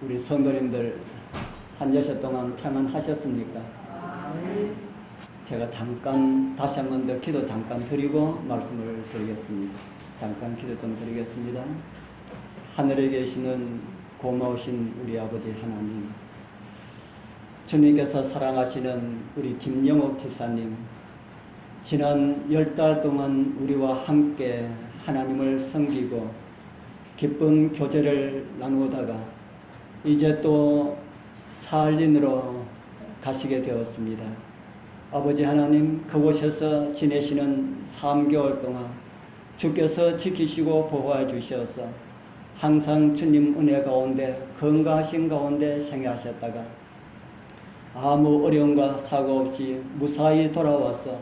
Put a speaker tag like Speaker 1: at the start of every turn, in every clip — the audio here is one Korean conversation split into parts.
Speaker 1: 우리 성도님들 한 여섯 동안 평안하셨습니까? 제가 잠깐 다시 한 번 더 기도 잠깐 드리고 말씀을 드리겠습니다. 잠깐 기도 좀 드리겠습니다. 하늘에 계시는 고마우신 우리 아버지 하나님, 주님께서 사랑하시는 우리 김영옥 집사님, 지난 10달 동안 우리와 함께 하나님을 섬기고 기쁜 교제를 나누다가 이제 또 사할린으로 가시게 되었습니다. 아버지 하나님, 그곳에서 지내시는 3개월 동안 주께서 지키시고 보호해 주셔서 항상 주님 은혜 가운데 건강하신 가운데 생애하셨다가 아무 어려움과 사고 없이 무사히 돌아와서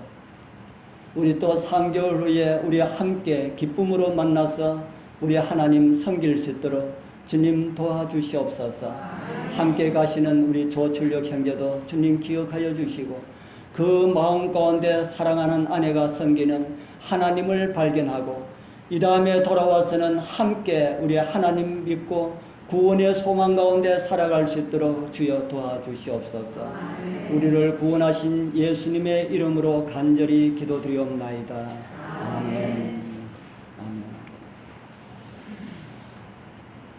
Speaker 1: 우리 또 3개월 후에 우리 함께 기쁨으로 만나서 우리 하나님 섬길 수 있도록 주님 도와주시옵소서. 함께 가시는 우리 조출력 형제도 주님 기억하여 주시고 그 마음 가운데 사랑하는 아내가 섬기는 하나님을 발견하고 이 다음에 돌아와서는 함께 우리 하나님 믿고 구원의 소망 가운데 살아갈 수 있도록 주여 도와주시옵소서. 우리를 구원하신 예수님의 이름으로 간절히 기도드리옵나이다. 아멘. 아멘.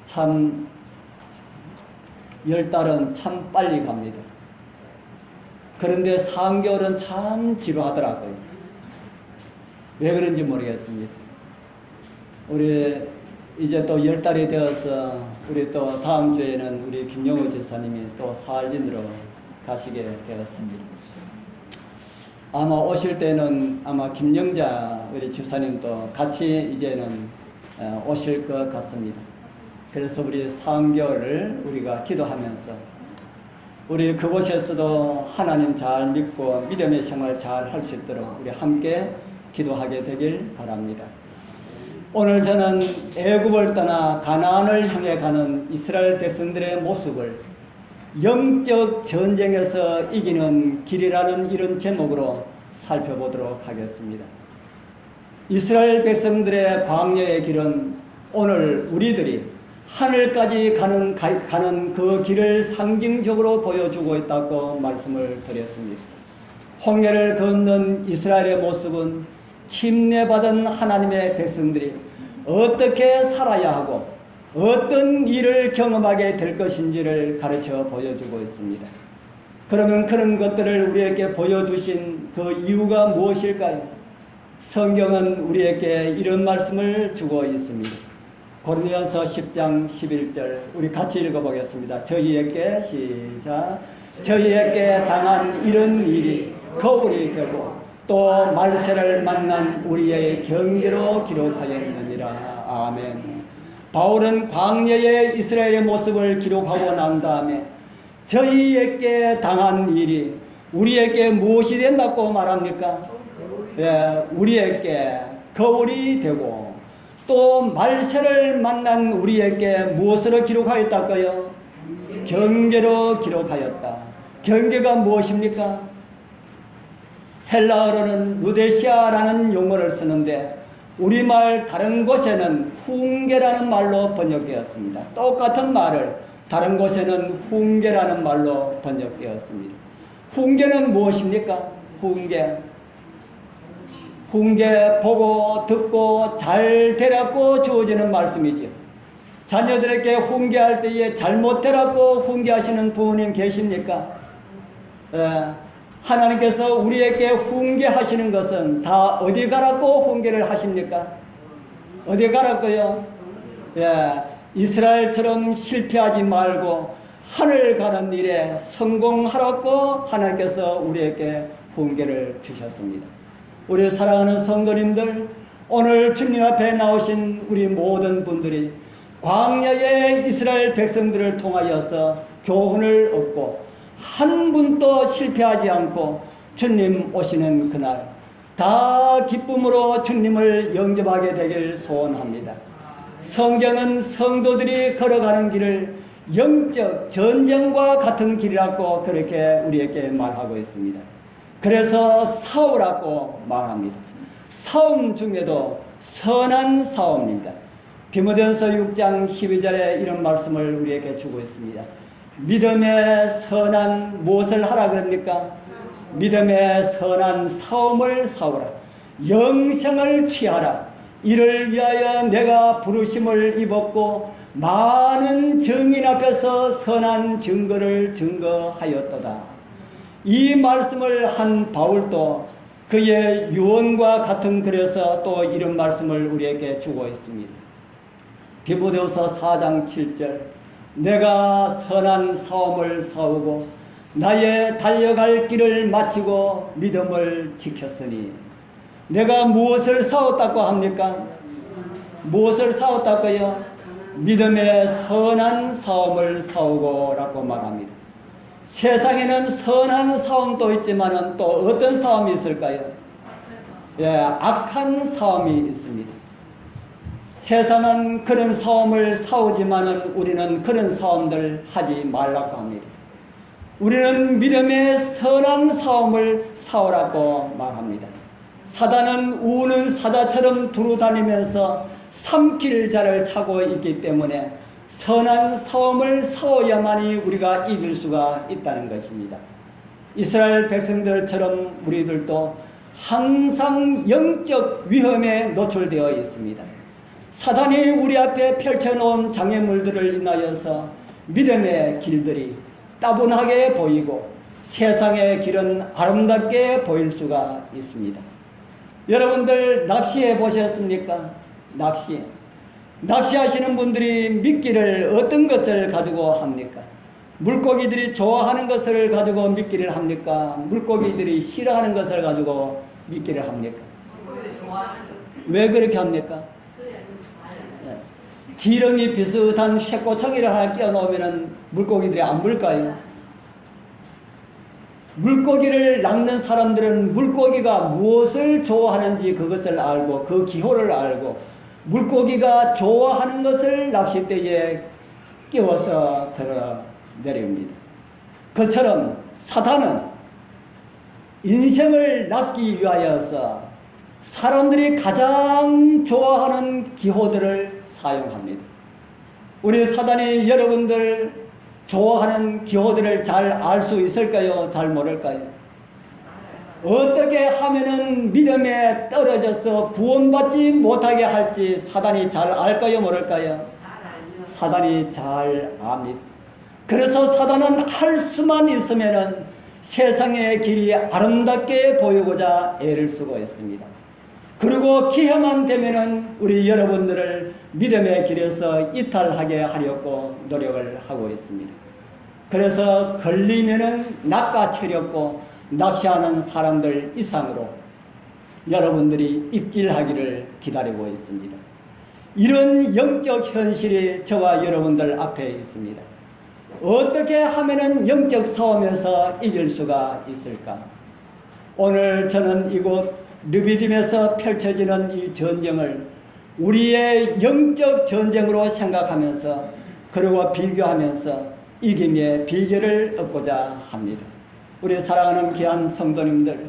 Speaker 1: 참 10달은 참 빨리 갑니다. 그런데 3개월은 참 지루하더라고요. 왜 그런지 모르겠습니다. 우리 이제 또 10달이 되어서 우리 또 다음 주에는 우리 김영호 집사님이 또 사할린으로 가시게 되었습니다. 아마 오실 때는 아마 김영자 우리 집사님도 같이 이제는 오실 것 같습니다. 그래서 우리 3개월을 우리가 기도하면서 우리 그곳에서도 하나님 잘 믿고 믿음의 생활 잘 할 수 있도록 우리 함께 기도하게 되길 바랍니다. 오늘 저는 애굽을 떠나 가나안을 향해 가는 이스라엘 백성들의 모습을 영적 전쟁에서 이기는 길이라는 이런 제목으로 살펴보도록 하겠습니다. 이스라엘 백성들의 광야의 길은 오늘 우리들이 하늘까지 가는 그 길을 상징적으로 보여주고 있다고 말씀을 드렸습니다. 홍해를 건넌 이스라엘의 모습은 침례받은 하나님의 백성들이 어떻게 살아야 하고 어떤 일을 경험하게 될 것인지를 가르쳐 보여주고 있습니다. 그러면 그런 것들을 우리에게 보여주신 그 이유가 무엇일까요? 성경은 우리에게 이런 말씀을 주고 있습니다. 고린도전서 10장 11절 우리 같이 읽어보겠습니다. 저희에게 시작. 저희에게 당한 이런 일이 거울이 되고 또 말세를 만난 우리의 경계로 기록하였느니라. 아멘. 바울은 광야의 이스라엘의 모습을 기록하고 난 다음에 저희에게 당한 일이 우리에게 무엇이 된다고 말합니까? 우리에게 거울이 되고 또 말세를 만난 우리에게 무엇으로 기록하였다고요? 경계로 기록하였다. 경계가 무엇입니까? 헬라어로는 루데시아라는 용어를 쓰는데 우리말 다른 곳에는 훈계라는 말로 번역되었습니다. 똑같은 말을 다른 곳에는 훈계라는 말로 번역되었습니다. 훈계는 무엇입니까? 훈계 보고 듣고 잘 되라고 주어지는 말씀이지요. 자녀들에게 훈계할 때에 잘못 되라고 훈계하시는 부모님 계십니까? 하나님께서 우리에게 훈계하시는 것은 다 어디 가라고 훈계를 하십니까? 어디 가라고요? 이스라엘처럼 실패하지 말고 하늘 가는 일에 성공하라고 하나님께서 우리에게 훈계를 주셨습니다. 우리 사랑하는 성도님들, 오늘 주님 앞에 나오신 우리 모든 분들이 광야의 이스라엘 백성들을 통하여서 교훈을 얻고 한 분도 실패하지 않고 주님 오시는 그날 다 기쁨으로 주님을 영접하게 되길 소원합니다. 성경은 성도들이 걸어가는 길을 영적 전쟁과 같은 길이라고 그렇게 우리에게 말하고 있습니다. 그래서 싸우라고 말합니다. 싸움 중에도 선한 싸움입니다. 디모데전서 6장 12절에 이런 말씀을 우리에게 주고 있습니다. 믿음의 선한 무엇을 하라 그럽니까? 믿음의 선한 싸움을 싸우라. 영생을 취하라. 이를 위하여 내가 부르심을 입었고 많은 증인 앞에서 선한 증거를 증거하였도다. 이 말씀을 한 바울도 그의 유언과 같은 글에서 또 이런 말씀을 우리에게 주고 있습니다. 디모데후서 4장 7절 내가 선한 싸움을 싸우고 나의 달려갈 길을 마치고 믿음을 지켰으니 내가 무엇을 싸웠다고 합니까? 무엇을 싸웠다고요? 믿음의 선한 싸움을 싸우고 라고 말합니다. 세상에는 선한 싸움도 있지만 또 어떤 싸움이 있을까요? 악한 싸움이 있습니다. 세상은 그런 싸움을 싸우지만은 우리는 그런 싸움들 하지 말라고 합니다. 우리는 믿음의 선한 싸움을 싸우라고 말합니다. 사단은 우는 사자처럼 두루다니면서 삼킬 자를 차고 있기 때문에 선한 싸움을 싸워야만이 우리가 이길 수가 있다는 것입니다. 이스라엘 백성들처럼 우리들도 항상 영적 위험에 노출되어 있습니다. 사단이 우리 앞에 펼쳐놓은 장애물들을 인하여서 믿음의 길들이 따분하게 보이고 세상의 길은 아름답게 보일 수가 있습니다. 여러분들 낚시해 보셨습니까? 낚시하시는 분들이 미끼를 어떤 것을 가지고 합니까? 물고기들이 좋아하는 것을 가지고 미끼를 합니까? 물고기들이 싫어하는 것을 가지고 미끼를 합니까? 왜 그렇게 합니까? 지렁이 비슷한 쇠꼬챙이를 하나 끼워놓으면 물고기들이 안 물까요? 물고기를 낚는 사람들은 물고기가 무엇을 좋아하는지 그것을 알고 그 기호를 알고 물고기가 좋아하는 것을 낚싯대에 끼워서 들어 내립니다. 그처럼 사단은 인생을 낚기 위하여서 사람들이 가장 좋아하는 기호들을 사용합니다. 우리 사단이 여러분들 좋아하는 기호들을 잘 알 수 있을까요? 잘 모를까요? 어떻게 하면은 믿음에 떨어져서 구원받지 못하게 할지 사단이 잘 알까요? 모를까요? 사단이 잘 압니다. 그래서 사단은 할 수만 있으면은 세상의 길이 아름답게 보이고자 애를 쓰고 있습니다. 그리고 기회만 되면은 우리 여러분들을 믿음의 길에서 이탈하게 하려고 노력을 하고 있습니다. 그래서 걸리면은 낚아채렸고 낚시하는 사람들 이상으로 여러분들이 입질하기를 기다리고 있습니다. 이런 영적 현실이 저와 여러분들 앞에 있습니다. 어떻게 하면은 영적 싸움에서 이길 수가 있을까? 오늘 저는 이곳 르비딤에서 펼쳐지는 이 전쟁을 우리의 영적 전쟁으로 생각하면서 그리고 비교하면서 이김의 비결을 얻고자 합니다. 우리 사랑하는 귀한 성도님들,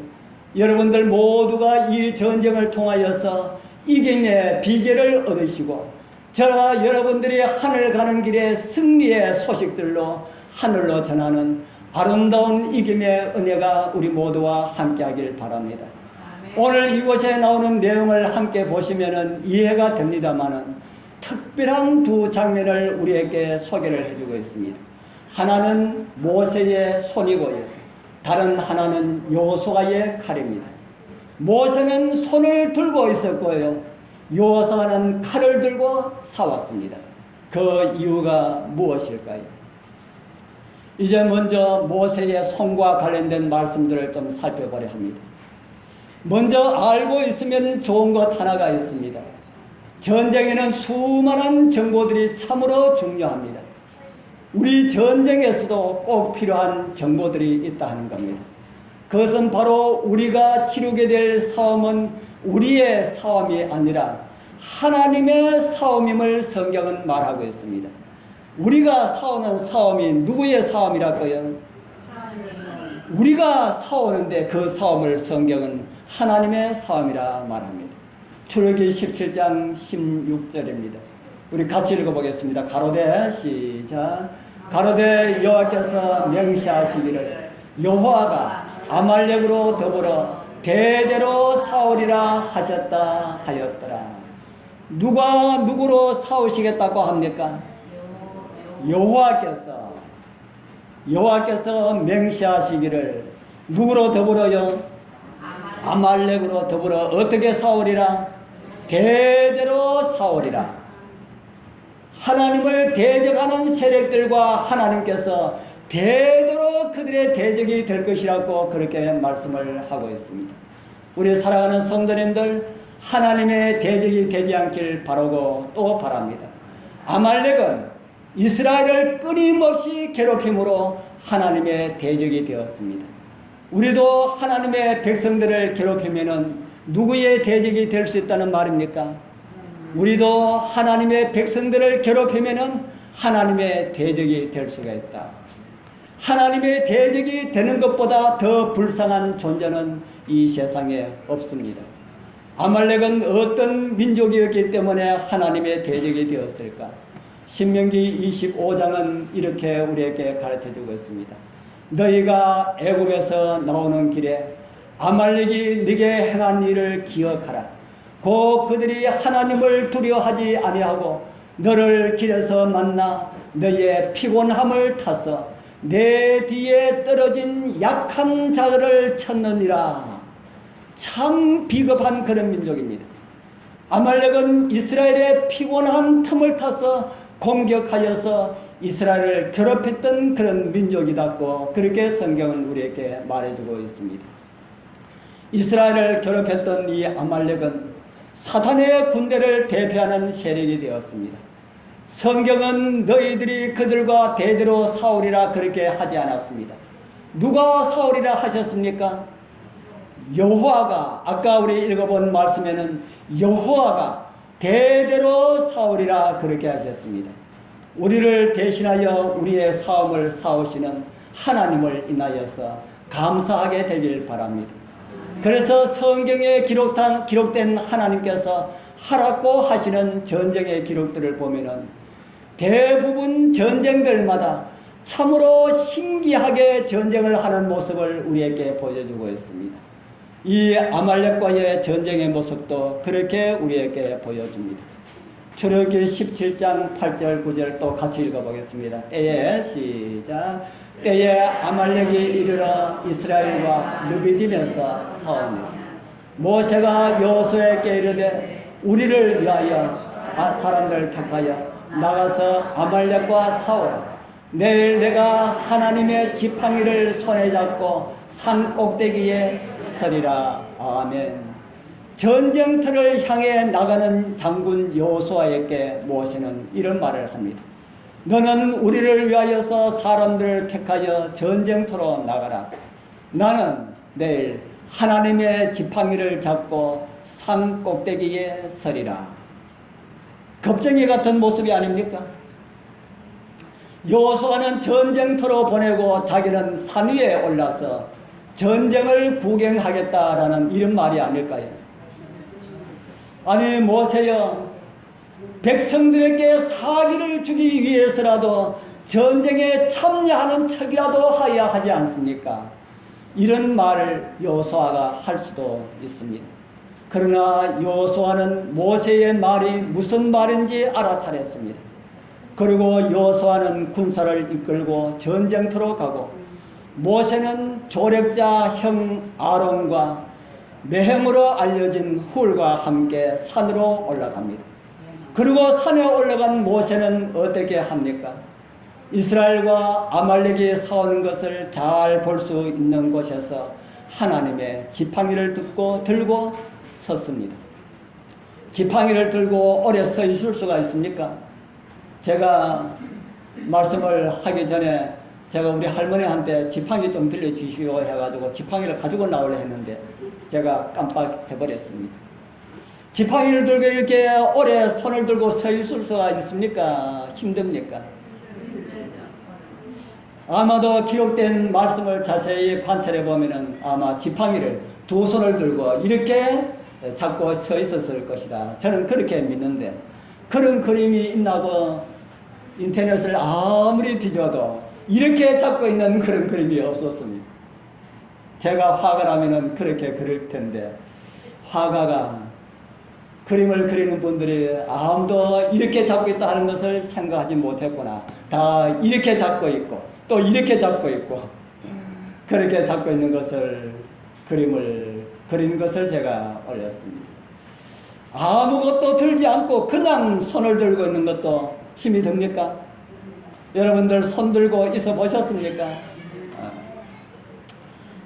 Speaker 1: 여러분들 모두가 이 전쟁을 통하여서 이김의 비결을 얻으시고 저와 여러분들이 하늘 가는 길에 승리의 소식들로 하늘로 전하는 아름다운 이김의 은혜가 우리 모두와 함께하길 바랍니다. 오늘 이곳에 나오는 내용을 함께 보시면 이해가 됩니다만은 특별한 두 장면을 우리에게 소개를 해주고 있습니다. 하나는 모세의 손이고요. 다른 하나는 여호수아의 칼입니다. 모세는 손을 들고 있었고요. 여호수아는 칼을 들고 싸웠습니다. 그 이유가 무엇일까요? 이제 먼저 모세의 손과 관련된 말씀들을 좀 살펴보려 합니다. 먼저 알고 있으면 좋은 것 하나가 있습니다. 전쟁에는 수많은 정보들이 참으로 중요합니다. 우리 전쟁에서도 꼭 필요한 정보들이 있다 하는 겁니다. 그것은 바로 우리가 치르게 될 싸움은 우리의 싸움이 아니라 하나님의 싸움임을 성경은 말하고 있습니다. 우리가 싸우는 싸움이 누구의 싸움이랄까요? 우리가 싸우는데 그 싸움을 성경은 하나님의 싸움이라 말합니다. 출애굽기 17장 16절입니다. 우리 같이 읽어보겠습니다. 가로되 시작. 가로되 여호와께서 명시하시기를 여호와가 아말렉으로 더불어 대대로 싸우리라 하셨다 하였더라. 누가 누구로 싸우시겠다고 합니까? 여호와께서 명시하시기를 누구로 더불어요? 아말렉으로 더불어 어떻게 싸우리라? 대대로 싸우리라. 하나님을 대적하는 세력들과 하나님께서 대대로 그들의 대적이 될 것이라고 그렇게 말씀을 하고 있습니다. 우리 사랑하는 성도님들, 하나님의 대적이 되지 않길 바라고 또 바랍니다. 아말렉은 이스라엘을 끊임없이 괴롭힘으로 하나님의 대적이 되었습니다. 우리도 하나님의 백성들을 괴롭히면은 누구의 대적이 될 수 있다는 말입니까? 우리도 하나님의 백성들을 괴롭히면은 하나님의 대적이 될 수가 있다. 하나님의 대적이 되는 것보다 더 불쌍한 존재는 이 세상에 없습니다. 아말렉은 어떤 민족이었기 때문에 하나님의 대적이 되었을까? 신명기 25장은 이렇게 우리에게 가르쳐주고 있습니다. 너희가 애굽에서 나오는 길에 아말렉이 네게 행한 일을 기억하라. 곧 그들이 하나님을 두려워하지 아니하고 너를 길에서 만나 너희의 피곤함을 타서 내 뒤에 떨어진 약한 자들을 쳤느니라. 참 비겁한 그런 민족입니다. 아말렉은 이스라엘의 피곤한 틈을 타서 공격하여서 이스라엘을 괴롭혔던 그런 민족이다고 그렇게 성경은 우리에게 말해주고 있습니다. 이스라엘을 괴롭혔던 이 아말렉은 사탄의 군대를 대표하는 세력이 되었습니다. 성경은 너희들이 그들과 대대로 싸우리라 그렇게 하지 않았습니다. 누가 싸우리라 하셨습니까? 여호와가, 아까 우리 읽어본 말씀에는 여호와가 대대로 싸우리라 그렇게 하셨습니다. 우리를 대신하여 우리의 싸움을 싸우시는 하나님을 인하여서 감사하게 되길 바랍니다. 그래서 성경에 기록된 하나님께서 하라고 하시는 전쟁의 기록들을 보면은 대부분 전쟁들마다 참으로 신기하게 전쟁을 하는 모습을 우리에게 보여주고 있습니다. 이 아말렉과의 전쟁의 모습도 그렇게 우리에게 보여줍니다. 출애굽기 17장 8절 9절 또 같이 읽어보겠습니다. 때에 시작. 때에 아말렉이 이르러 이스라엘과 르비딤에서 싸우니라. 모세가 여호수아에게 이르되 우리를 위하여 사람들 택하여 나가서 아말렉과 싸우라. 내일 내가 하나님의 지팡이를 손에 잡고 산 꼭대기에 서리라. 아멘. 전쟁터를 향해 나가는 장군 여호수아에게 모세는 이런 말을 합니다. 너는 우리를 위하여서 사람들을 택하여 전쟁터로 나가라. 나는 내일 하나님의 지팡이를 잡고 산 꼭대기에 서리라. 겁쟁이 같은 모습이 아닙니까? 여호수아는 전쟁터로 보내고 자기는 산 위에 올라서 전쟁을 구경하겠다라는 이런 말이 아닐까요? 아니 모세여, 백성들에게 사기를 주기 위해서라도 전쟁에 참여하는 척이라도 하여야 하지 않습니까? 이런 말을 여호수아가 할 수도 있습니다. 그러나 여호수아는 모세의 말이 무슨 말인지 알아차렸습니다. 그리고 여호수아는 군사를 이끌고 전쟁터로 가고 모세는 조력자 형 아론과 매형으로 알려진 훌과 함께 산으로 올라갑니다. 그리고 산에 올라간 모세는 어떻게 합니까? 이스라엘과 아말렉이 싸우는 것을 잘 볼 수 있는 곳에서 하나님의 지팡이를 들고 섰습니다. 지팡이를 들고 오래 서 있을 수가 있습니까? 제가 말씀을 하기 전에 제가 우리 할머니한테 지팡이 좀 빌려주시오 해가지고 지팡이를 가지고 나오려 했는데 제가 깜빡해버렸습니다. 지팡이를 들고 이렇게 오래 손을 들고 서 있을 수가 있습니까? 힘듭니까? 아마도 기록된 말씀을 자세히 관찰해 보면은 아마 지팡이를 두 손을 들고 이렇게 잡고 서 있었을 것이다. 저는 그렇게 믿는데 그런 그림이 있나고 인터넷을 아무리 뒤져도 이렇게 잡고 있는 그런 그림이 없었습니다. 제가 화가라면은 그렇게 그릴 텐데, 화가가 그림을 그리는 분들이 아무도 이렇게 잡고 있다 하는 것을 생각하지 못했구나. 다 이렇게 잡고 있고 또 이렇게 잡고 있고 그렇게 잡고 있는 것을, 그림을 그리는 것을 제가 올렸습니다. 아무것도 들지 않고 그냥 손을 들고 있는 것도 힘이 듭니까? 여러분들 손 들고 있어 보셨습니까?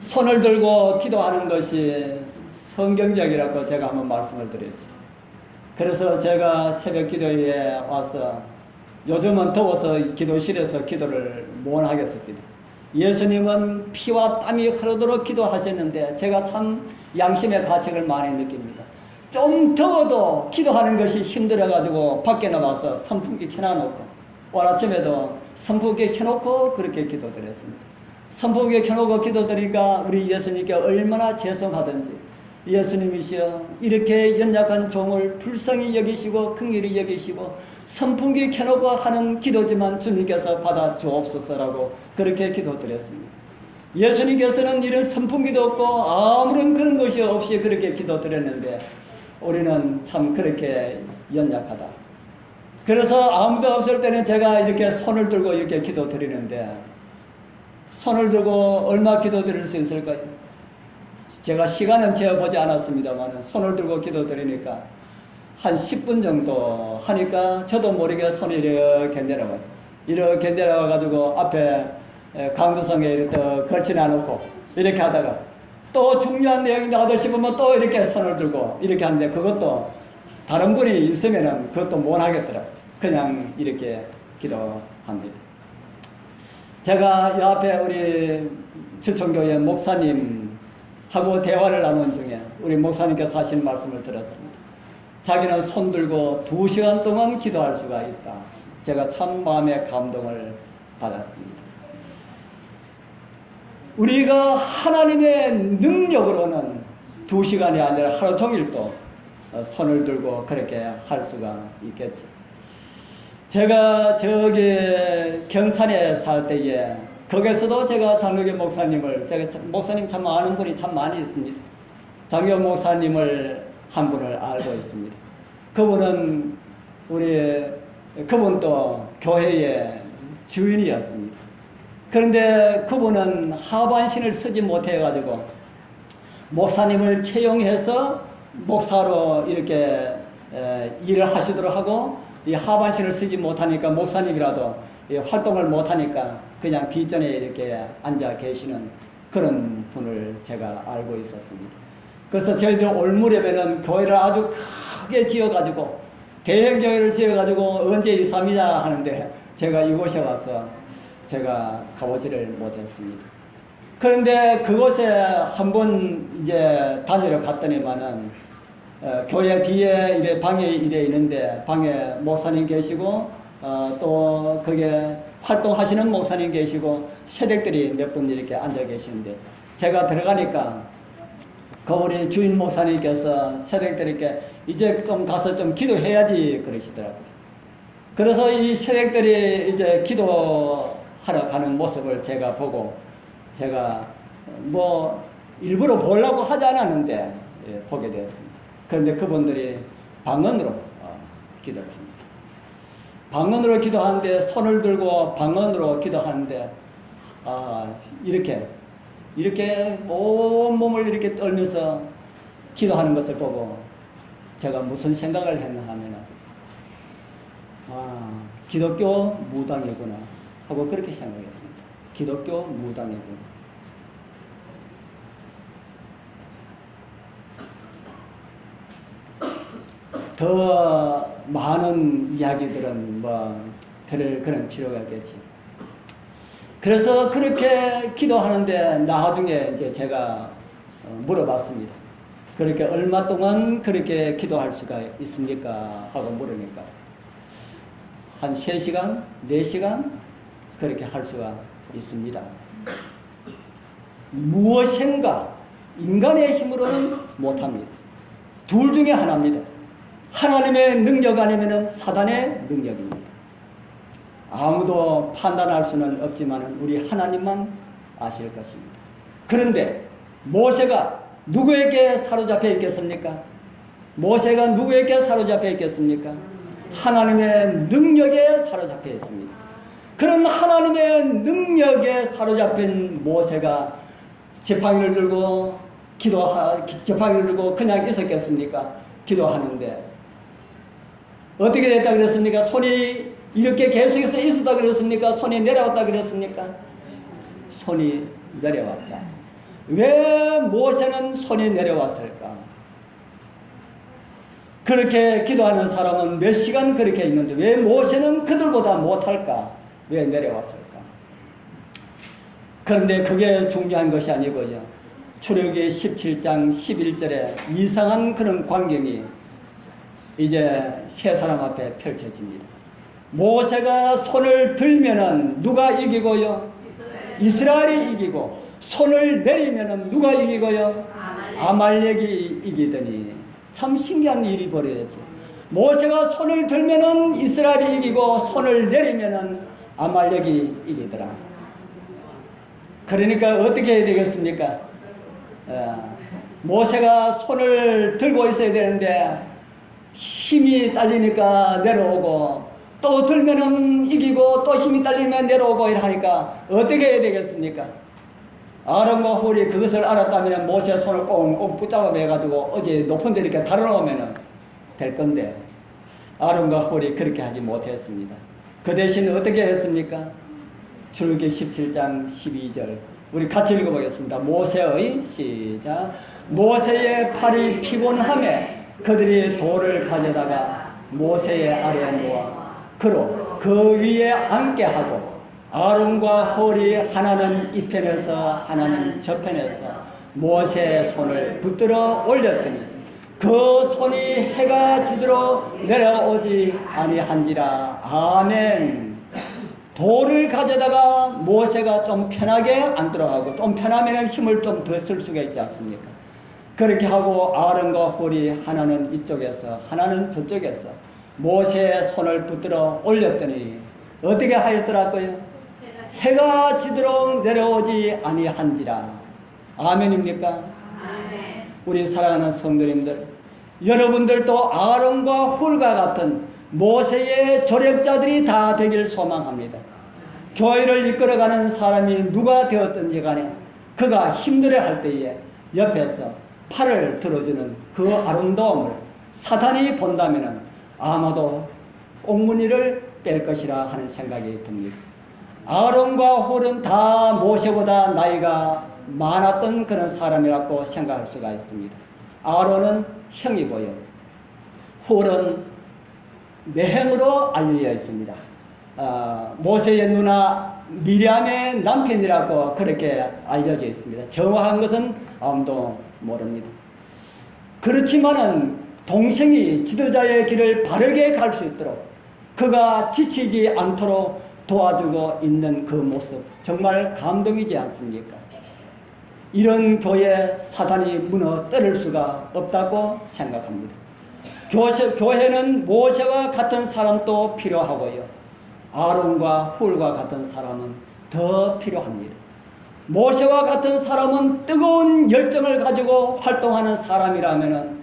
Speaker 1: 손을 들고 기도하는 것이 성경적이라고 제가 한번 말씀을 드렸죠. 그래서 제가 새벽 기도에 와서, 요즘은 더워서 기도실에서 기도를 못 하겠습니다. 예수님은 피와 땀이 흐르도록 기도하셨는데 제가 참 양심의 가책을 많이 느낍니다. 좀 더워도 기도하는 것이 힘들어가지고 밖에 나와서 선풍기 켜놔놓고, 오늘 아침에도 선풍기 켜놓고 그렇게 기도드렸습니다. 선풍기 켜놓고 기도드리니까 우리 예수님께 얼마나 죄송하든지, 예수님이시여 이렇게 연약한 종을 불쌍히 여기시고 긍휼히 여기시고 선풍기 켜놓고 하는 기도지만 주님께서 받아 주옵소서라고 그렇게 기도드렸습니다. 예수님께서는 이런 선풍기도 없고 아무런 그런 것이 없이 그렇게 기도드렸는데 우리는 참 그렇게 연약하다. 그래서 아무도 없을 때는 제가 이렇게 손을 들고 이렇게 기도드리는데, 손을 들고 얼마 기도드릴 수 있을까요? 제가 시간은 재어보지 않았습니다만 손을 들고 기도드리니까 한 10분 정도 하니까 저도 모르게 손이 이렇게 내려와요. 이렇게 내려와가지고 앞에 강도성에 이렇게 걸치놔 놓고 이렇게 하다가 또 중요한 내용이 나가다 싶으면 또 이렇게 손을 들고 이렇게 하는데, 그것도 다른 분이 있으면은 그것도 못 하겠더라고요. 그냥 이렇게 기도합니다. 제가 이 앞에 우리 주천교회 목사님하고 대화를 나눈 중에 우리 목사님께서 하신 말씀을 들었습니다. 자기는 손 들고 2시간 동안 기도할 수가 있다. 제가 참 마음의 감동을 받았습니다. 우리가 하나님의 능력으로는 2시간이 아니라 하루 종일도 손을 들고 그렇게 할 수가 있겠죠. 제가 저기 경산에 살 때에 거기에서도 제가 장로교 목사님을, 제가 목사님 참 아는 분이 참 많이 있습니다. 장로교 목사님을 한 분을 알고 있습니다. 그분은 그분도 교회의 주인이었습니다. 그런데 그분은 하반신을 쓰지 못해가지고 목사님을 채용해서 목사로 이렇게 일을 하시도록 하고, 이 하반신을 쓰지 못하니까 목사님이라도 활동을 못하니까 그냥 뒷전에 이렇게 앉아 계시는 그런 분을 제가 알고 있었습니다. 그래서 저희들 올무렵에는 교회를 아주 크게 지어가지고, 대형교회를 지어가지고 언제 이사미자 하는데 제가 이곳에 와서 제가 가보지를 못했습니다. 그런데 그곳에 한번 이제 다니러 갔더니만은 교회 뒤에 이래 방에 이래 있는데, 방에 목사님 계시고 또 거기에 활동하시는 목사님 계시고 새댁들이 몇 분 이렇게 앉아 계시는데, 제가 들어가니까 그 우리 주인 목사님께서 새댁들에게 이제 좀 가서 좀 기도해야지 그러시더라고요. 그래서 이 새댁들이 이제 기도하러 가는 모습을 제가 보고, 제가 뭐 일부러 보려고 하지 않았는데 보게 되었습니다. 그런데 그분들이 방언으로 기도를 합니다. 방언으로 기도하는데, 손을 들고 방언으로 기도하는데, 이렇게 온몸을 이렇게 떨면서 기도하는 것을 보고 제가 무슨 생각을 했나 하면, 기독교 무당이구나 하고 그렇게 생각했습니다. 기독교 무당이구나. 더 많은 이야기들은 들을 그런 필요가 있겠지. 그래서 그렇게 기도하는데 나중에 이제 제가 물어봤습니다. 그렇게 얼마 동안 그렇게 기도할 수가 있습니까? 하고 물으니까 한 3시간, 4시간 그렇게 할 수가 있습니다. 무엇인가 인간의 힘으로는 못합니다. 둘 중에 하나입니다. 하나님의 능력 아니면 사단의 능력입니다. 아무도 판단할 수는 없지만 우리 하나님만 아실 것입니다. 그런데 모세가 누구에게 사로잡혀 있겠습니까? 모세가 누구에게 사로잡혀 있겠습니까? 하나님의 능력에 사로잡혀 있습니다. 그런 하나님의 능력에 사로잡힌 모세가 지팡이를 들고 지팡이를 들고 그냥 있었겠습니까? 기도하는데 어떻게 됐다 그랬습니까? 손이 이렇게 계속해서 있었다 그랬습니까? 손이 내려왔다 그랬습니까? 손이 내려왔다. 왜 모세는 손이 내려왔을까? 그렇게 기도하는 사람은 몇 시간 그렇게 있는데 왜 모세는 그들보다 못할까? 왜 내려왔을까? 그런데 그게 중요한 것이 아니고요. 출애굽기 17장 11절에 이상한 그런 광경이 이제 세 사람 앞에 펼쳐집니다. 모세가 손을 들면은 누가 이기고요? 이스라엘이 이기고, 손을 내리면은 누가 이기고요? 아말렉이 이기더니 참 신기한 일이 벌어졌죠. 모세가 손을 들면은 이스라엘이 이기고 손을 내리면은 아말렉이 이기더라. 그러니까 어떻게 해야 되겠습니까? 모세가 손을 들고 있어야 되는데 힘이 딸리니까 내려오고 또 들면은 이기고 또 힘이 딸리면 내려오고 이러니까 어떻게 해야 되겠습니까? 아론과 훌이 그것을 알았다면 모세의 손을 꽁꽁 붙잡아 매가지고 어제 높은 데 이렇게 달아놓으면 될 건데 아론과 훌이 그렇게 하지 못했습니다. 그 대신 어떻게 했습니까? 출애굽기 17장 12절 우리 같이 읽어보겠습니다. 모세의 시작. 모세의 팔이 피곤함에 그들이 돌을 가져다가 모세의 아래에 놓아 그로 그 위에 앉게 하고 아론과 홀이 하나는 이편에서 하나는 저편에서 모세의 손을 붙들어 올렸더니 그 손이 해가 지도록 내려오지 아니한지라. 아멘. 돌을 가져다가 모세가 좀 편하게 앉도록 하고 좀 편하면 힘을 좀 더 쓸 수가 있지 않습니까? 그렇게 하고 아론과 홀이 하나는 이쪽에서 하나는 저쪽에서 모세의 손을 붙들어 올렸더니 어떻게 하였더라고요? 해가 지도록 내려오지 아니한지라. 아멘입니까? 아멘. 우리 사랑하는 성도님들, 여러분들도 아론과 훌과 같은 모세의 조력자들이 다 되길 소망합니다. 교회를 이끌어가는 사람이 누가 되었든지 간에 그가 힘들어할 때에 옆에서 팔을 들어주는 그 아름다움을 사탄이 본다면 아마도 꽁무니를 뺄 것이라 하는 생각이 듭니다. 아론과 홀은 다 모세보다 나이가 많았던 그런 사람이라고 생각할 수가 있습니다. 아론은 형이고요. 홀은 매형으로 알려져 있습니다. 모세의 누나 미리암의 남편이라고 그렇게 알려져 있습니다. 정확한 것은 아무도 모릅니다. 그렇지만은 동생이 지도자의 길을 바르게 갈 수 있도록 그가 지치지 않도록 도와주고 있는 그 모습 정말 감동이지 않습니까? 이런 교회 사단이 무너뜨릴 수가 없다고 생각합니다. 교회는 모세와 같은 사람도 필요하고요. 아론과 훌과 같은 사람은 더 필요합니다. 모세와 같은 사람은 뜨거운 열정을 가지고 활동하는 사람이라면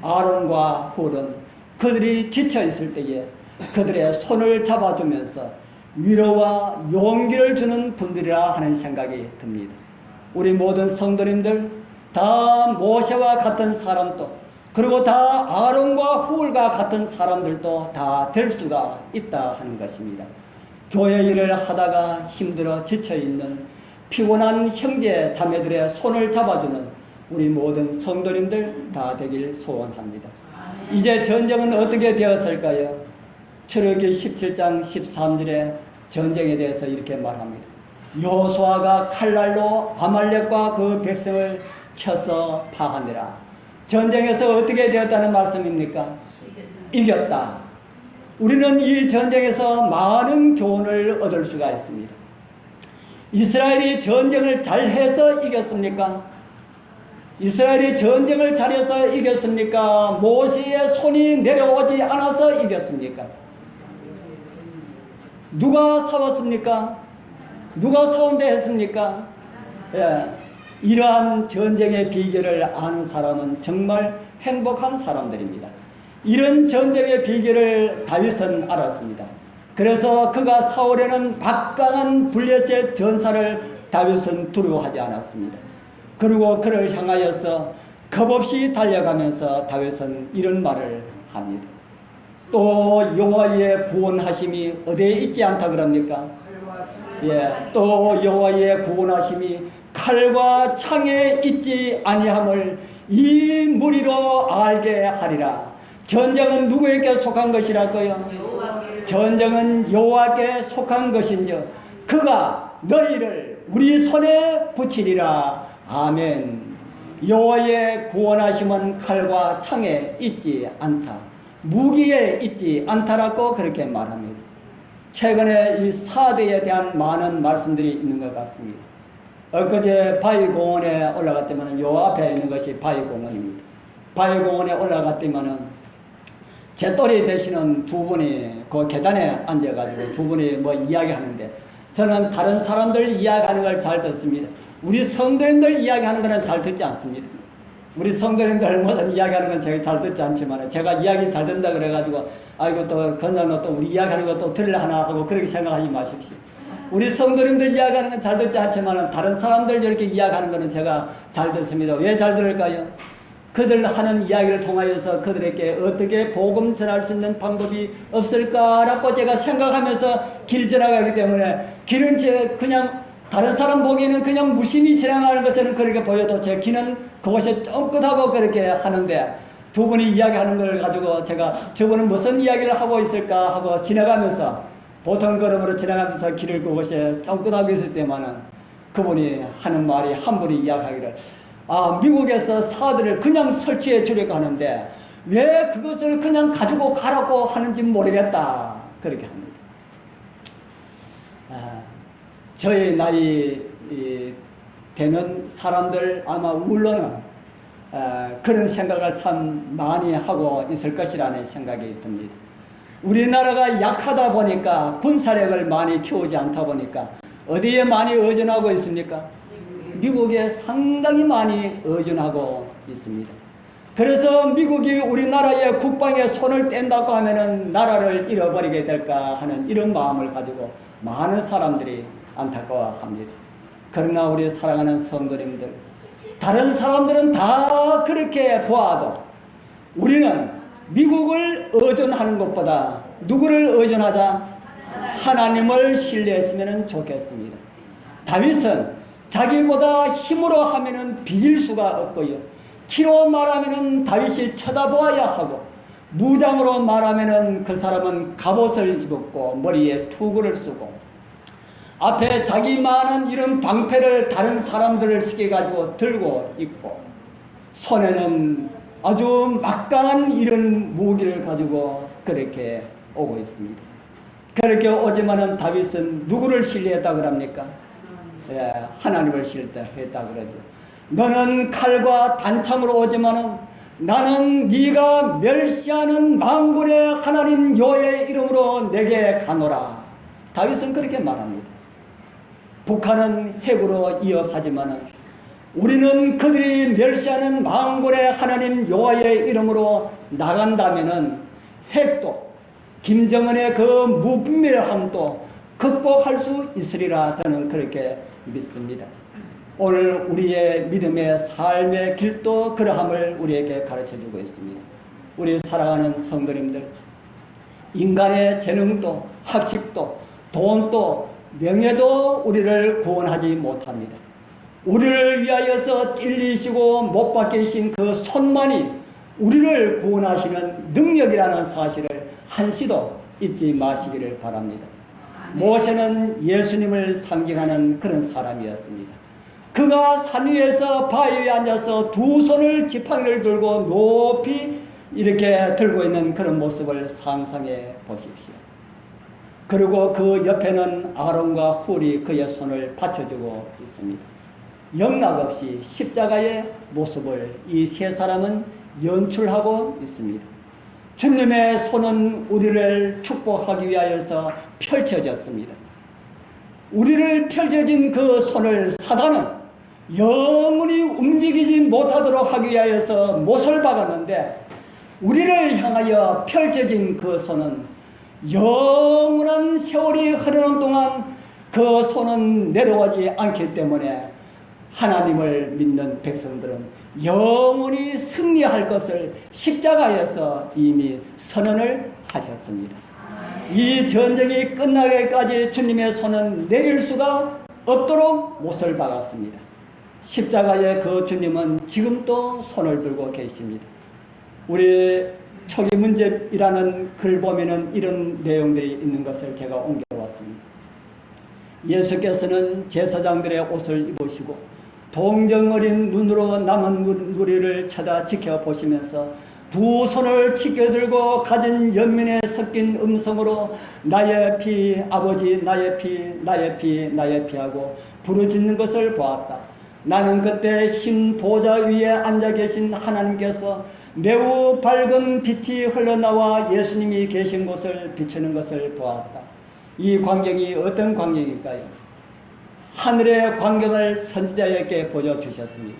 Speaker 1: 아론과 훌은 그들이 지쳐있을 때에 그들의 손을 잡아주면서 위로와 용기를 주는 분들이라 하는 생각이 듭니다. 우리 모든 성도님들 다 모세와 같은 사람도 그리고 다 아론과 훌과 같은 사람들도 다 될 수가 있다 하는 것입니다. 교회 일을 하다가 힘들어 지쳐있는 피곤한 형제 자매들의 손을 잡아주는 우리 모든 성도님들 다 되길 소원합니다. 이제 전쟁은 어떻게 되었을까요? 출애굽기 17장 13절에 전쟁에 대해서 이렇게 말합니다. 여호수아가 칼날로 아말렉과 그 백성을 쳐서 파하니라. 전쟁에서 어떻게 되었다는 말씀입니까? 이겼다. 우리는 이 전쟁에서 많은 교훈을 얻을 수가 있습니다. 이스라엘이 전쟁을 잘해서 이겼습니까? 이스라엘이 전쟁을 잘해서 이겼습니까? 모세의 손이 내려오지 않아서 이겼습니까? 누가 싸웠습니까? 누가 싸운다 했습니까? 예, 이러한 전쟁의 비결을 아는 사람은 정말 행복한 사람들입니다. 이런 전쟁의 비결을 다윗은 알았습니다. 그래서 그가 사울에는 막강한 블레셋 전사를 다윗은 두려워하지 않았습니다. 그리고 그를 향하여서 겁없이 달려가면서 다윗은 이런 말을 합니다. 또 여호와의 구원하심이 어디에 있지 않다 그럽니까? 예, 또 여호와의 구원하심이 칼과 창에 있지 아니함을 이 무리로 알게 하리라. 전쟁은 누구에게 속한 것이라고요? 전쟁은 여호와께 속한 것인즉 그가 너희를 우리 손에 붙이리라. 아멘. 여호와의 구원하심은 칼과 창에 있지 않다. 무기에 있지 않다라고 그렇게 말합니다. 최근에 이 사대에 대한 많은 말씀들이 있는 것 같습니다. 엊그제 바위공원에 올라갔더니 요 앞에 있는 것이 바위공원입니다. 바위공원에 올라갔더니 제 또래 되시는 두 분이 그 계단에 앉아가지고 두 분이 뭐 이야기하는데 저는 다른 사람들 이야기하는 걸 잘 듣습니다. 우리 성도님들 이야기하는 거는 잘 듣지 않습니다. 우리 성도님들 무슨 이야기하는 건 제가 잘 듣지 않지만 제가 이야기 잘 듣는다 그래가지고 아이고 또 건장로 또 우리 이야기하는 거 또 들으려 하나 하고 그렇게 생각하지 마십시오. 우리 성도님들 이야기하는 건 잘 듣지 않지만 다른 사람들 이렇게 이야기하는 거는 제가 잘 듣습니다. 왜 잘 들을까요? 그들 하는 이야기를 통하여서 그들에게 어떻게 복음 전할 수 있는 방법이 없을까라고 제가 생각하면서 길 지나가기 때문에 길은 그냥 다른 사람 보기에는 그냥 무심히 지나가는 것처럼 그렇게 보여도 제 귀는 그것이 쫑긋하고 그렇게 하는데 두 분이 이야기하는 걸 가지고 제가 저분은 무슨 이야기를 하고 있을까 하고 지나가면서 보통 걸음으로 지나가면서 길을 그것이 쫑긋하고 있을 때만은 그분이 하는 말이 한 분이 이야기하기를 미국에서 사들을 그냥 설치해 주려고 하는데 왜 그것을 그냥 가지고 가라고 하는지 모르겠다 그렇게 합니다. 저희 나이 되는 사람들 아마 물론은 그런 생각을 참 많이 하고 있을 것이라는 생각이 듭니다. 우리나라가 약하다 보니까 군사력을 많이 키우지 않다 보니까 어디에 많이 의존하고 있습니까? 미국에 상당히 많이 의존하고 있습니다. 그래서 미국이 우리나라의 국방에 손을 뗀다고 하면은 나라를 잃어버리게 될까 하는 이런 마음을 가지고 많은 사람들이 안타까워합니다. 그러나 우리 사랑하는 성도님들, 다른 사람들은 다 그렇게 보아도 우리는 미국을 의존하는 것보다 누구를 의존하자? 하나님을 신뢰했으면 좋겠습니다. 다윗은 자기보다 힘으로 하면은 비길 수가 없고요. 키로 말하면은 다윗이 쳐다보아야 하고, 무장으로 말하면은 그 사람은 갑옷을 입었고 머리에 투구를 쓰고 앞에 자기 많은 이런 방패를 다른 사람들을 시켜가지고 들고 있고 손에는 아주 막강한 이런 무기를 가지고 그렇게 오고 있습니다. 그렇게 오지만은 다윗은 누구를 신뢰했다고 그럽니까? 하나님을 신뢰했다고 그러죠. 너는 칼과 단창으로 오지만은 나는 네가 멸시하는 만군의 하나님 여호와의 이름으로 내게 가노라. 다윗은 그렇게 말합니다. 북한은 핵으로 위협하지만은 우리는 그들이 멸시하는 만군의 하나님 여호와의 이름으로 나간다면은 핵도 김정은의 그 무분별함도 극복할 수 있으리라 저는 그렇게 믿습니다. 오늘 우리의 믿음의 삶의 길도 그러함을 우리에게 가르쳐주고 있습니다. 우리 사랑하는 성도님들, 인간의 재능도 학식도 돈도 명예도 우리를 구원하지 못합니다. 우리를 위하여서 찔리시고 못 박히신 그 손만이 우리를 구원하시는 능력이라는 사실을 한시도 잊지 마시기를 바랍니다. 모세는 예수님을 상징하는 그런 사람이었습니다. 그가 산 위에서 바위 위에 앉아서 두 손을 지팡이를 들고 높이 이렇게 들고 있는 그런 모습을 상상해 보십시오. 그리고 그 옆에는 아론과 훌이 그의 손을 받쳐주고 있습니다. 영락없이 십자가의 모습을 이 세 사람은 연출하고 있습니다. 주님의 손은 우리를 축복하기 위하여서 펼쳐졌습니다. 우리를 펼쳐진 그 손을 사단은 영원히 움직이지 못하도록 하기 위하여서 못을 박았는데, 우리를 향하여 펼쳐진 그 손은 영원한 세월이 흐르는 동안 그 손은 내려오지 않기 때문에 하나님을 믿는 백성들은 영원히 승리할 것을 십자가에서 이미 선언을 하셨습니다. 이 전쟁이 끝나기까지 주님의 손은 내릴 수가 없도록 못을 박았습니다. 십자가의 그 주님은 지금도 손을 들고 계십니다. 우리 초기 문제이라는 글 보면은 이런 내용들이 있는 것을 제가 옮겨왔습니다. 예수께서는 제사장들의 옷을 입으시고 동정어린 눈으로 남은 무리를 쳐다 지켜보시면서 두 손을 치켜들고 가진 연민에 섞인 음성으로 나의 피 아버지, 나의 피, 나의 피, 나의 피 하고 부르짖는 것을 보았다. 나는 그때 흰 보좌 위에 앉아 계신 하나님께서 매우 밝은 빛이 흘러나와 예수님이 계신 곳을 비추는 것을 보았다. 이 광경이 어떤 광경일까요? 하늘의 광경을 선지자에게 보여주셨습니다.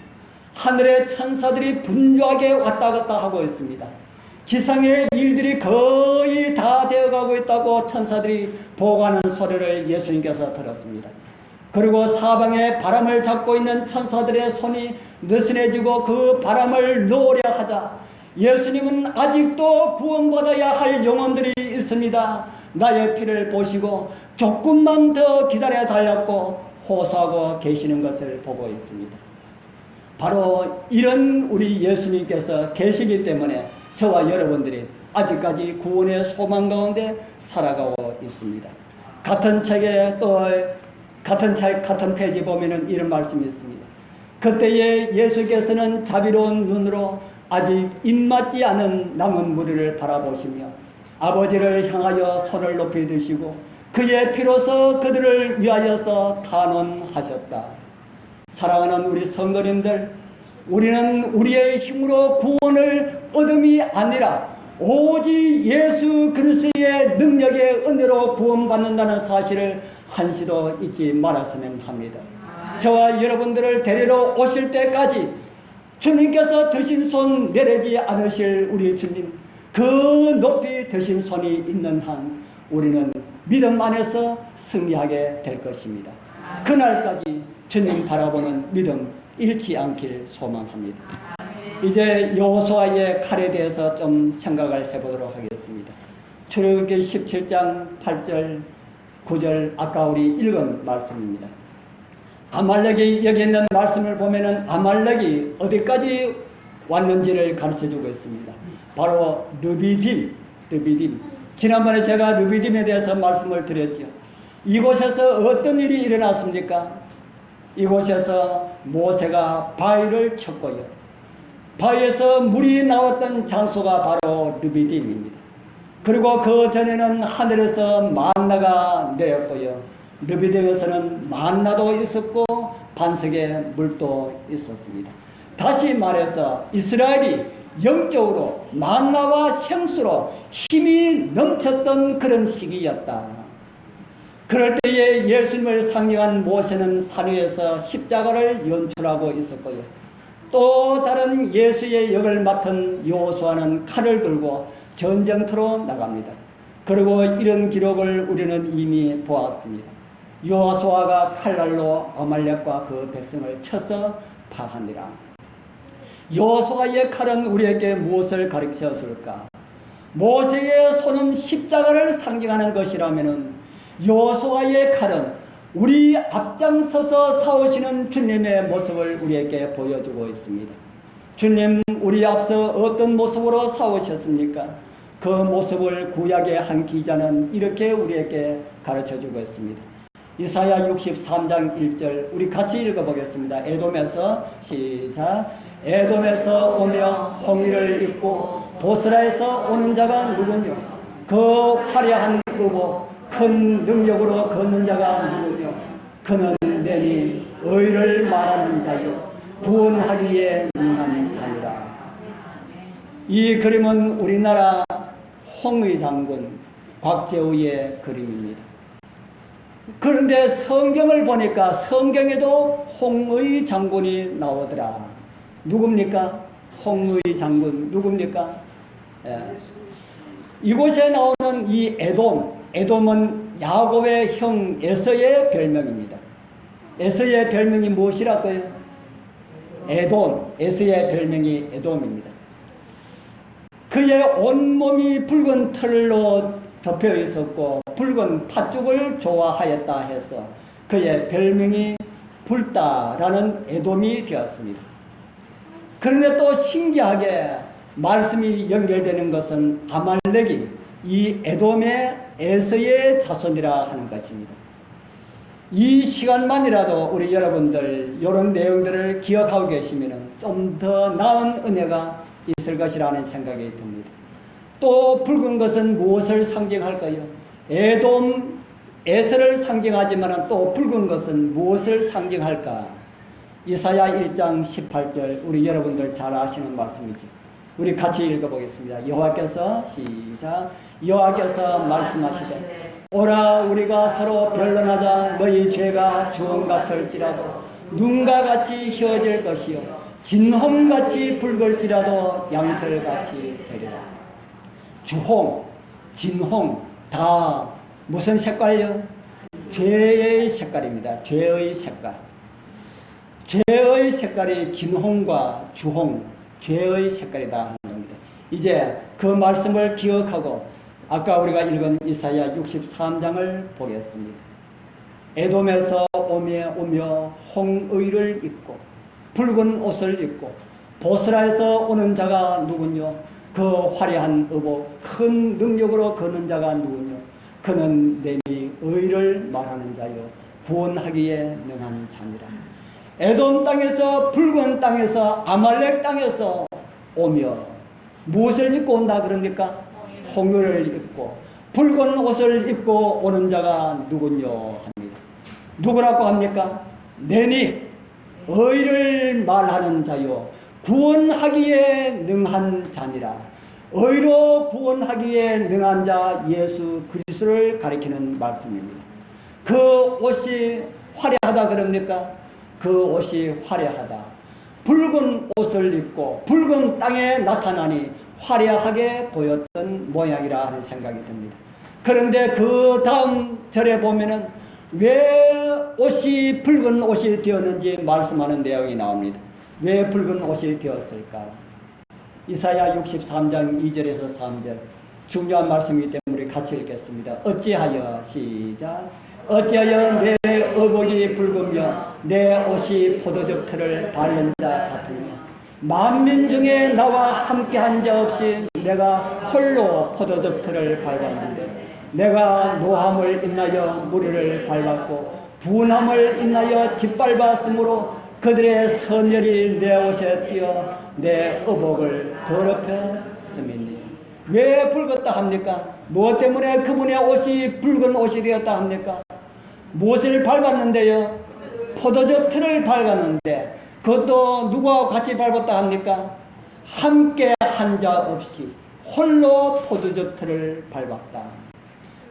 Speaker 1: 하늘의 천사들이 분주하게 왔다 갔다 하고 있습니다. 지상의 일들이 거의 다 되어가고 있다고 천사들이 보고하는 소리를 예수님께서 들었습니다. 그리고 사방에 바람을 잡고 있는 천사들의 손이 느슨해지고 그 바람을 놓으려 하자 예수님은 아직도 구원받아야 할 영혼들이 있습니다. 나의 피를 보시고 조금만 더 기다려 달라고 호소하고 계시는 것을 보고 있습니다. 바로 이런 우리 예수님께서 계시기 때문에 저와 여러분들이 아직까지 구원의 소망 가운데 살아가고 있습니다. 같은 책에 또 같은 페이지 보면은 이런 말씀이 있습니다. 그때에 예수께서는 자비로운 눈으로 아직 입맞지 않은 남은 무리를 바라보시며 아버지를 향하여 손을 높이 드시고 그의 피로서 그들을 위하여서 탄원하셨다. 사랑하는 우리 성도님들, 우리는 우리의 힘으로 구원을 얻음이 아니라 오직 예수 그리스도의 능력의 은혜로 구원받는다는 사실을 한시도 잊지 말았으면 합니다. 저와 여러분들을 데리러 오실 때까지 주님께서 드신 손 내리지 않으실 우리 주님, 그 높이 드신 손이 있는 한 우리는 믿음 안에서 승리하게 될 것입니다. 그날까지 주님 바라보는 믿음 잃지 않길 소망합니다. 이제 여호수아의 칼에 대해서 좀 생각을 해보도록 하겠습니다. 출애굽기 17장 8절 9절 아까 우리 읽은 말씀입니다. 아말렉이 여기 있는 말씀을 보면은 아말렉이 어디까지 왔는지를 가르쳐주고 있습니다. 바로 르비딤. 지난번에 제가 르비딤에 대해서 말씀을 드렸죠. 이곳에서 어떤 일이 일어났습니까? 이곳에서 모세가 바위를 쳤고요. 바위에서 물이 나왔던 장소가 바로 르비딤입니다. 그리고 그 전에는 하늘에서 만나가 내렸고요. 르비딤에서는 만나도 있었고 반석의 물도 있었습니다. 다시 말해서 이스라엘이 영적으로 만나와 생수로 힘이 넘쳤던 그런 시기였다. 그럴 때에 예수님을 상징한 모세는 산 위에서 십자가를 연출하고 있었고요. 또 다른 예수의 역을 맡은 여호수아는 칼을 들고 전쟁터로 나갑니다. 그리고 이런 기록을 우리는 이미 보았습니다. 여호수아가 칼날로 아말렉과 그 백성을 쳐서 파하니라. 여호수아의 칼은 우리에게 무엇을 가르쳐 줄까? 모세의 손은 십자가를 상징하는 것이라면은 여호수아의 칼은 우리 앞장서서 싸우시는 주님의 모습을 우리에게 보여주고 있습니다. 주님, 우리 앞서 어떤 모습으로 싸우셨습니까? 그 모습을 구약의 한 기자는 이렇게 우리에게 가르쳐주고 있습니다. 이사야 63장 1절 우리 같이 읽어보겠습니다. 에돔에서 시작. 에돔에서 오며 홍의를 입고 보스라에서 오는 자가 누구뇨? 그 화려한 의복 큰 능력으로 걷는 자가 누구뇨? 그는 내니 의를 말하는 자요 구원하기에 능한 자니라. 이 그림은 우리나라 홍의 장군 곽재우의 그림입니다. 그런데 성경을 보니까 성경에도 홍의 장군이 나오더라. 누굽니까? 홍의 장군 누굽니까? 예. 이곳에 나오는 이 에돔은 야곱의 형 에서의 별명입니다. 에서의 별명이 무엇이라고요? 에서의 별명이 에돔입니다. 그의 온몸이 붉은 털로 덮여 있었고 붉은 팥죽을 좋아하였다 해서 그의 별명이 불다라는 에돔이 되었습니다. 그런데 또 신기하게 말씀이 연결되는 것은 아말렉이 이 에돔의 에서의 자손이라 하는 것입니다. 이 시간만이라도 우리 여러분들 이런 내용들을 기억하고 계시면 좀 더 나은 은혜가 있을 것이라는 생각이 듭니다. 또 붉은 것은 무엇을 상징할까요? 에돔, 에서를 상징하지만 또 붉은 것은 무엇을 상징할까? 이사야 1장 18절 우리 여러분들 잘 아시는 말씀이지. 우리 같이 읽어보겠습니다. 여호와께서 시작. 여호와께서 말씀하시되 오라 우리가 서로 변론하자. 너희 죄가 주홍 같을지라도 눈과 같이 휘어질 것이요 진홍같이 붉을지라도 양털같이 되리라. 주홍, 진홍 다 무슨 색깔이요? 죄의 색깔입니다. 죄의 색깔. 죄의 색깔이 진홍과 주홍, 죄의 색깔이다 하는 겁니다. 이제 그 말씀을 기억하고 아까 우리가 읽은 이사야 63장을 보겠습니다. 에돔에서 오며 홍의를 입고 붉은 옷을 입고 보스라에서 오는 자가 누구뇨? 그 화려한 의복 큰 능력으로 걷는 자가 누구뇨? 그는 내니 의를 말하는 자요 구원하기에 능한 자니라. 에돔 땅에서 붉은 땅에서 아말렉 땅에서 오며 무엇을 입고 온다 그럽니까? 홍의를 입고 붉은 옷을 입고 오는 자가 누구뇨 합니다. 누구라고 합니까? 내니 의를 말하는 자요 구원하기에 능한 자니라. 의로 구원하기에 능한 자 예수 그리스도를 가리키는 말씀입니다. 그 옷이 화려하다 그럽니까? 그 옷이 화려하다. 붉은 옷을 입고 붉은 땅에 나타나니 화려하게 보였던 모양이라 하는 생각이 듭니다. 그런데 그 다음 절에 보면은 왜 옷이 붉은 옷이 되었는지 말씀하는 내용이 나옵니다. 왜 붉은 옷이 되었을까? 이사야 63장 2절에서 3절 중요한 말씀이기 때문에 같이 읽겠습니다. 어찌하여 시작. 어찌하여 내 의복이 붉으며 내 옷이 포도즙 털을 바른 자 같으냐. 만민 중에 나와 함께한 자 없이 내가 홀로 포도즙 털을 밟았는데 내가 노함을 인하여 무리를 밟았고 분함을 인하여 짓밟았으므로 그들의 선열이 내 옷에 띄어 내 의복을 더럽혔음이니. 왜 붉었다 합니까? 무엇 때문에 그분의 옷이 붉은 옷이 되었다 합니까? 무엇을 밟았는데요? 포도즙 틀을 밟았는데 그것도 누구와 같이 밟았다 합니까? 함께 한 자 없이 홀로 포도즙 틀을 밟았다.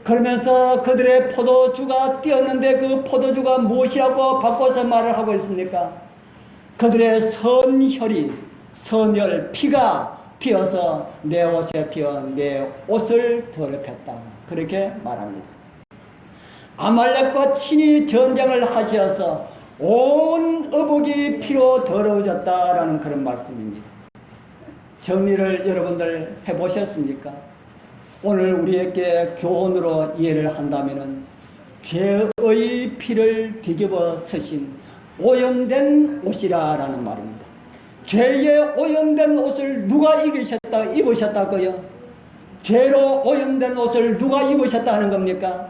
Speaker 1: 그러면서 그들의 포도주가 띄었는데 그 포도주가 무엇이라고 바꿔서 말을 하고 있습니까? 그들의 선열, 피가 튀어서 내 옷에 튀어 내 옷을 더럽혔다. 그렇게 말합니다. 아말렉과 친히 전쟁을 하셔서 온 의복이 피로 더러워졌다라는 그런 말씀입니다. 정리를 여러분들 해보셨습니까? 오늘 우리에게 교훈으로 이해를 한다면은 죄의 피를 뒤집어 쓰신 오염된 옷이라는 말입니다. 죄의 오염된 옷을 누가 입으셨다고요? 죄로 오염된 옷을 누가 입으셨다 하는 겁니까?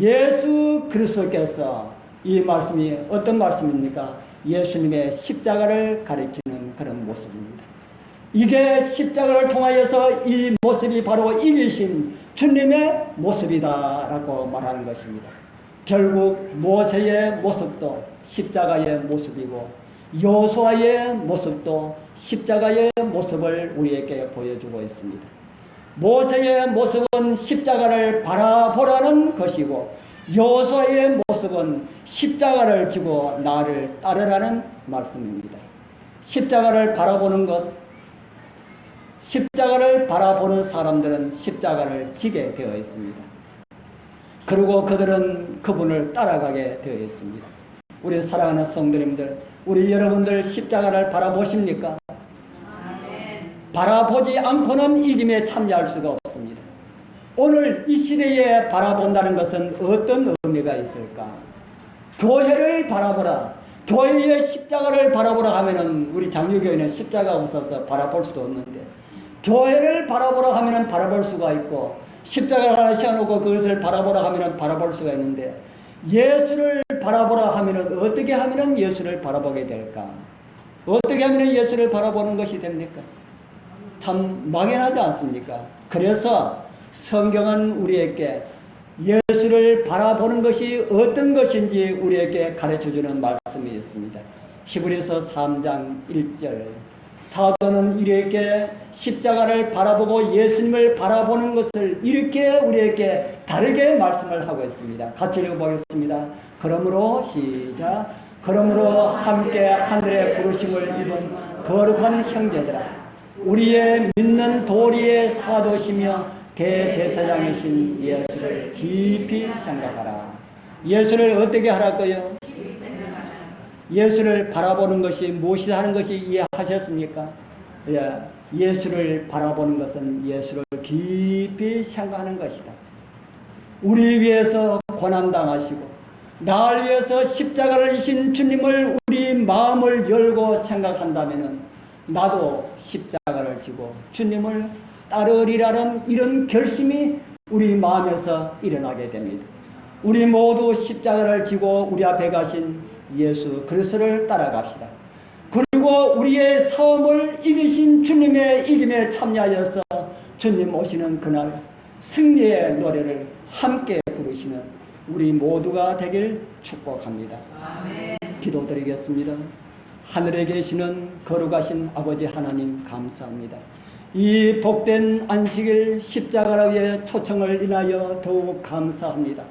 Speaker 1: 예수 그리스도께서. 이 말씀이 어떤 말씀입니까? 예수님의 십자가를 가리키는 그런 모습입니다. 이게 십자가를 통하여서 이 모습이 바로 이기신 주님의 모습이다라고 말하는 것입니다. 결국 모세의 모습도 십자가의 모습이고 여호수아의 모습도 십자가의 모습을 우리에게 보여주고 있습니다. 모세의 모습은 십자가를 바라보라는 것이고 여호수아의 모습은 십자가를 지고 나를 따르라는 말씀입니다. 십자가를 바라보는 것, 십자가를 바라보는 사람들은 십자가를 지게 되어 있습니다. 그리고 그들은 그분을 따라가게 되어 있습니다. 우리 사랑하는 성도님들, 우리 여러분들 십자가를 바라보십니까? 아멘. 바라보지 않고는 이김에 참여할 수가 없습니다. 오늘 이 시대에 바라본다는 것은 어떤 의미가 있을까? 교회를 바라보라. 교회의 십자가를 바라보라 하면은 우리 장유교회는 십자가 없어서 바라볼 수도 없는데 교회를 바라보라 하면은 바라볼 수가 있고 십자가를 하나 세워놓고 그것을 바라보라 하면은 바라볼 수가 있는데 예수를 바라보라 하면은 어떻게 하면은 예수를 바라보게 될까? 어떻게 하면은 예수를 바라보는 것이 됩니까? 참 막연하지 않습니까? 그래서 성경은 우리에게 예수를 바라보는 것이 어떤 것인지 우리에게 가르쳐주는 말씀이 있습니다. 히브리서 3장 1절 사도는 이렇게 십자가를 바라보고 예수님을 바라보는 것을 이렇게 우리에게 다르게 말씀을 하고 있습니다. 같이 읽어보겠습니다. 그러므로 시작. 그러므로 함께 하늘의 부르심을 입은 거룩한 형제들아, 우리의 믿는 도리의 사도시며 대제사장이신 예수를 깊이 생각하라. 예수를 어떻게 하라고요? 예수를 바라보는 것이 무엇이다 하는 것이 이해하셨습니까? 예수를 바라보는 것은 예수를 깊이 생각하는 것이다. 우리 위해서 고난당하시고 나를 위해서 십자가를 지신 주님을 우리 마음을 열고 생각한다면 나도 십자가를 지고 주님을 따르리라는 이런 결심이 우리 마음에서 일어나게 됩니다. 우리 모두 십자가를 지고 우리 앞에 가신 예수 그리스도를 따라갑시다. 그리고 우리의 싸움을 이기신 주님의 이김에 참여하여서 주님 오시는 그날 승리의 노래를 함께 부르시는 우리 모두가 되길 축복합니다. 아멘. 기도드리겠습니다. 하늘에 계시는 거룩하신 아버지 하나님 감사합니다. 이 복된 안식일 십자가를 위해 초청을 인하여 더욱 감사합니다.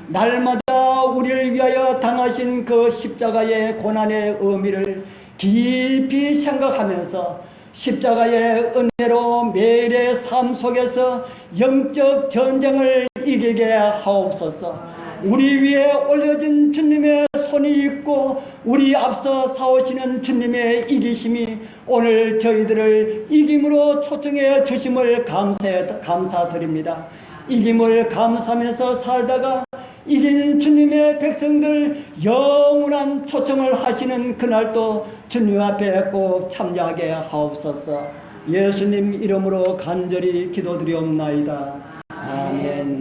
Speaker 1: 날마다 우리를 위하여 당하신 그 십자가의 고난의 의미를 깊이 생각하면서 십자가의 은혜로 매일의 삶 속에서 영적 전쟁을 이기게 하옵소서. 우리 위에 올려진 주님의 손이 있고 우리 앞서 싸우시는 주님의 이기심이 오늘 저희들을 이김으로 초청해 주심을 감사드립니다. 이김을 감사하면서 살다가 이긴 주님의 백성들 영원한 초청을 하시는 그날도 주님 앞에 꼭 참여하게 하옵소서. 예수님 이름으로 간절히 기도드리옵나이다. 아멘.